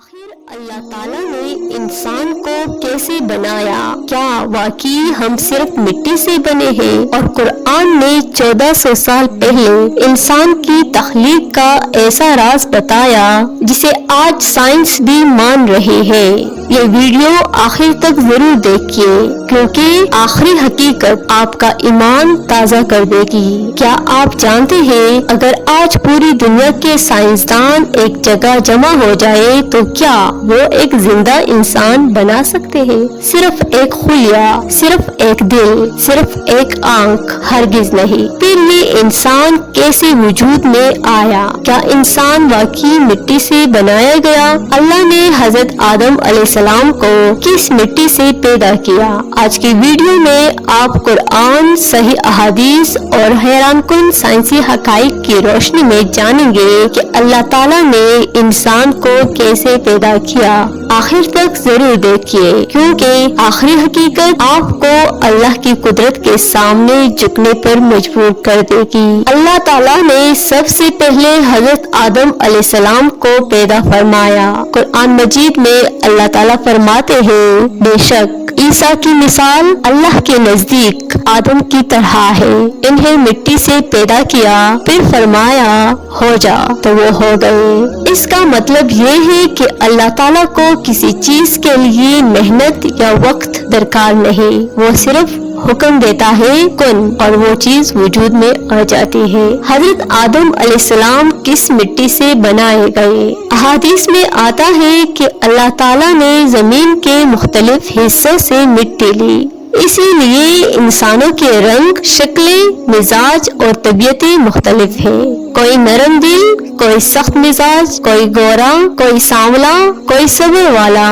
آخر اللہ تعالیٰ نے انسان کو کیسے بنایا؟ کیا واقعی ہم صرف مٹی سے بنے ہیں؟ اور قرآن نے 1400 سال پہلے انسان کی تخلیق کا ایسا راز بتایا جسے آج سائنس بھی مان رہی ہے۔ یہ ویڈیو آخر تک ضرور دیکھیے کیونکہ آخری حقیقت آپ کا ایمان تازہ کر دے گی۔ کیا آپ جانتے ہیں اگر آج پوری دنیا کے سائنسدان ایک جگہ جمع ہو جائے تو کیا وہ ایک زندہ انسان بنا سکتے ہیں؟ صرف ایک خلیہ، صرف ایک دل، صرف ایک آنکھ، ہرگز نہیں۔ پھر یہ انسان کیسے وجود میں آیا؟ کیا انسان واقعی مٹی سے بنایا گیا؟ اللہ نے حضرت آدم علیہ السلام کو کس مٹی سے پیدا کیا؟ آج کی ویڈیو میں آپ قرآن، صحیح احادیث اور حیران کن سائنسی حقائق کی روشنی میں جانیں گے کہ اللہ تعالیٰ نے انسان کو کیسے پیدا کیا۔ آخر تک ضرور دیکھیے کیونکہ آخری حقیقت آپ کو اللہ کی قدرت کے سامنے جھکنے پر مجبور کر دے گی۔ اللہ تعالیٰ نے سب سے پہلے حضرت آدم علیہ السلام کو پیدا فرمایا۔ قرآن مجید میں اللہ تعالیٰ فرماتے ہیں، بے شک عیسیٰ کی مثال اللہ کے نزدیک آدم کی طرح ہے۔ انہیں مٹی سے پیدا کیا، پھر فرمایا ہو جا تو وہ ہو گئے۔ اس کا مطلب یہ ہے کہ اللہ تعالیٰ کو کسی چیز کے لیے محنت یا وقت درکار نہیں، وہ صرف حکم دیتا ہے کن اور وہ چیز وجود میں آ جاتی ہے۔ حضرت آدم علیہ السلام کس مٹی سے بنائے گئے؟ احادیث میں آتا ہے کہ اللہ تعالیٰ نے زمین کے مختلف حصوں سے مٹی لی، اسی لیے انسانوں کے رنگ، شکلیں، مزاج اور طبیعتیں مختلف ہیں۔ کوئی نرم دل، کوئی سخت مزاج، کوئی گورا، کوئی سانولا، کوئی صبر والا،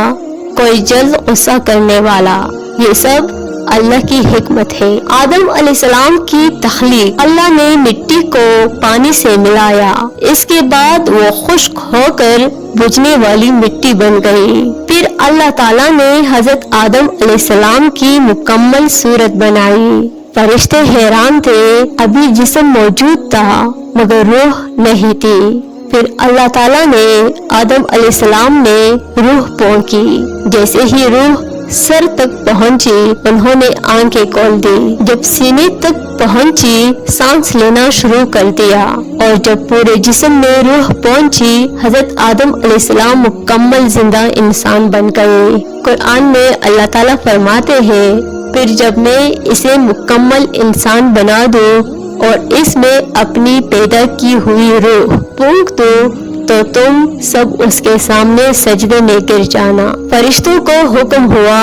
کوئی جلد غصہ کرنے والا۔ یہ سب اللہ کی حکمت ہے۔ آدم علیہ السلام کی تخلیق، اللہ نے مٹی کو پانی سے ملایا، اس کے بعد وہ خشک ہو کر بجھنے والی مٹی بن گئی۔ پھر اللہ تعالیٰ نے حضرت آدم علیہ السلام کی مکمل صورت بنائی۔ فرشتے حیران تھے، ابھی جسم موجود تھا مگر روح نہیں تھی۔ پھر اللہ تعالیٰ نے آدم علیہ السلام نے روح پھونکی، جیسے ہی روح سر تک پہنچی انہوں نے آنکھیں کھول دی، جب سینے تک پہنچی سانس لینا شروع کر دیا، اور جب پورے جسم میں روح پہنچی حضرت آدم علیہ السلام مکمل زندہ انسان بن گئے۔ قرآن میں اللہ تعالیٰ فرماتے ہیں، پھر جب میں اسے مکمل انسان بنا دوں اور اس میں اپنی پیدا کی ہوئی روح پھونک دوں تو تم سب اس کے سامنے سجدے میں گر جانا۔ فرشتوں کو حکم ہوا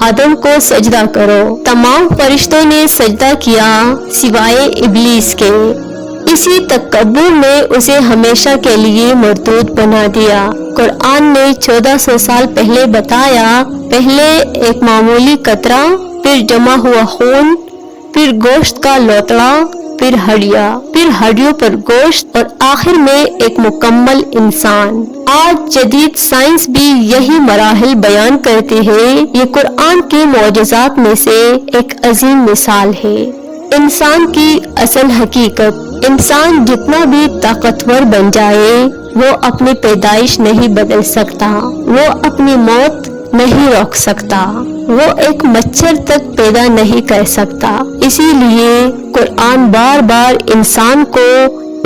آدم کو سجدہ کرو، تمام فرشتوں نے سجدہ کیا سوائے ابلیس کے۔ اسی تکبر نے اسے ہمیشہ کے لیے مردود بنا دیا۔ قرآن نے 1400 سال پہلے بتایا، پہلے ایک معمولی قطرہ، پھر جمع ہوا خون، پھر گوشت کا لوتڑا، پھر ہڈیوں پر گوشت اور آخر میں ایک مکمل انسان۔ آج جدید سائنس بھی یہی مراحل بیان کرتی ہے۔ یہ قرآن کے معجزات میں سے ایک عظیم مثال ہے۔ انسان کی اصل حقیقت، انسان جتنا بھی طاقتور بن جائے وہ اپنی پیدائش نہیں بدل سکتا، وہ اپنی موت نہیں روک سکتا، وہ ایک مچھر تک پیدا نہیں کر سکتا۔ اسی لیے قرآن بار بار انسان کو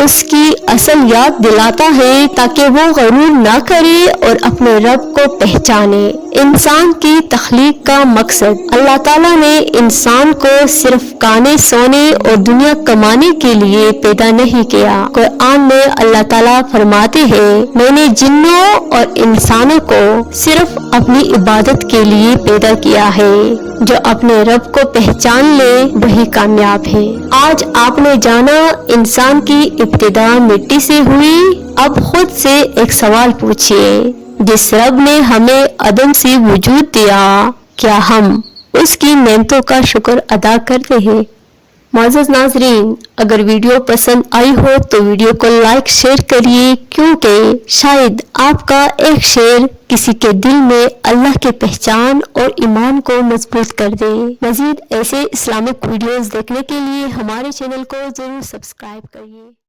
اس کی اصل یاد دلاتا ہے تاکہ وہ غرور نہ کرے اور اپنے رب کو پہچانے۔ انسان کی تخلیق کا مقصد، اللہ تعالیٰ نے انسان کو صرف کھانے، سونے اور دنیا کمانے کے لیے پیدا نہیں کیا۔ قرآن میں اللہ تعالیٰ فرماتے ہیں، میں نے جنوں اور انسانوں کو صرف اپنی عبادت کے لیے پیدا کیا ہے، جو اپنے رب کو پہچان لے وہی کامیاب ہے۔ آج آپ نے جانا انسان کی ابتدا مٹی سے ہوئی۔ اب خود سے ایک سوال پوچھئے، جس رب نے ہمیں عدم سے وجود دیا، کیا ہم اس کی نعمتوں کا شکر ادا کرتے ہیں؟ معزز ناظرین، اگر ویڈیو پسند آئی ہو تو ویڈیو کو لائک شیئر کریے، کیونکہ شاید آپ کا ایک شیئر کسی کے دل میں اللہ کے پہچان اور ایمان کو مضبوط کر دے۔ مزید ایسے اسلامک ویڈیوز دیکھنے کے لیے ہمارے چینل کو ضرور سبسکرائب کریے۔